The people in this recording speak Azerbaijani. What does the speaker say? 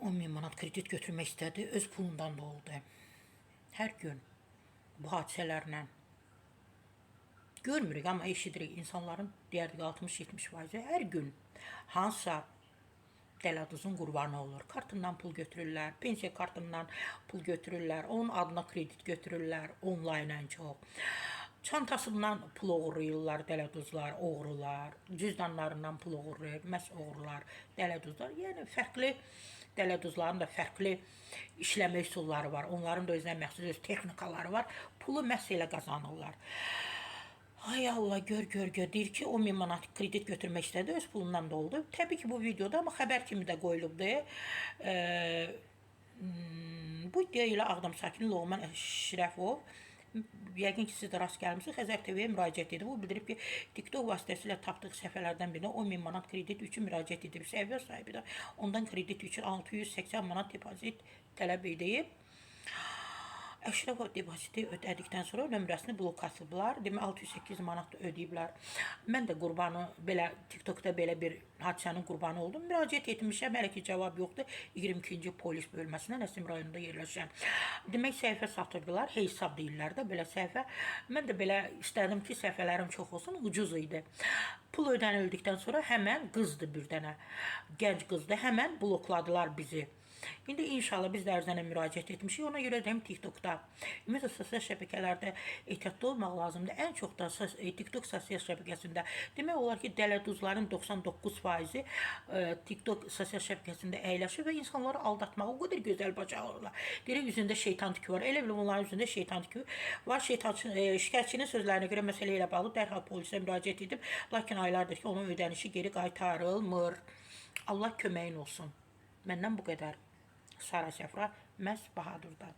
10.000 manat kredit götürmək istədi, öz pulundan da oldu. Hər gün bu hadisələrlə görmürük, amma eşidirik. İnsanların deyərdik 60-70%-i hər gün hansısa dələduzun qurbanı olur. Kartından pul götürürlər, pensiya kartından pul götürürlər, onun adına kredit götürürlər, onlayn ən çox. Çantasından pul oğurlayırlar dələduzlar, oğrular, cüzdanlarından pul oğurlayır, məhz oğrular, dələduzlar. Yəni fərqli dələduzların da fərqli işləmə üsulları var. Onların da özünə məxsus öz texnikaları var. Pulu məhz elə qazanırlar. Ay Allah, gör. Deyir ki, 10.000 manat kredit götürmək istədi, öz pulundan da oldu. Təbii ki, bu videoda, amma xəbər kimi də qoyulubdur. Bu video ilə Ağdam sakini Loğman Şirəfov, yəqin ki, siz də rast gəlmişsiniz, Xəzər TV-yə müraciət edib. O bildirib ki, TikTok vasitəsilə tapdığı səhifələrdən birinə 10.000 manat kredit üçün müraciət edib. Səhifə sahibi də ondan kredit üçün 680 manat depozit tələb edib. Əşrəfov depoziti ödədikdən sonra nömrəsini blokasıblar. Demək 608 manat ödəyiblər. Mən də qurbanı belə TikTokda belə bir hadisənin qurbanı oldum. Müraciət etmişəm, hələ ki cavab yoxdur. 22-ci polis bölməsinə Nəsim rayonunda yerləşən. Demək səhifə satırdılar, hesab deyirlər də belə səhifə. Mən də belə istədim ki, səhifələrim çox olsun, ucuz idi. Pul ödənildikdən sonra həmən qızdı bir dənə. Gənc qızdı, həmən blokladılar bizi. İndi inşallah biz də ərzənə müraciət etmişik. Ona görə deyim TikTokda. Ümumiyyətlə sosial şəbəkələrdə ehtiyatlı olmaq lazımdır. Ən çox da TikTok sosial şəbəkəsində. Demək olar ki, dələduzların 99%-i TikTok sosial şəbəkəsində əyləşir və insanları aldatmağı o qədər gözəl bacarırlar. Deyir, üzündə şeytan tükü var. Elə bilim onların üzündə şeytan tükü var. Şikayətçinin sözlərinə görə məsələ ilə bağlı dərhal polisə müraciət edib. Lakin aylardır ki, onun ödənişi geri qaytarılmır. Allah köməyin olsun. Məndən bu qədər. Sara Səfra, məhz Bahadurdan.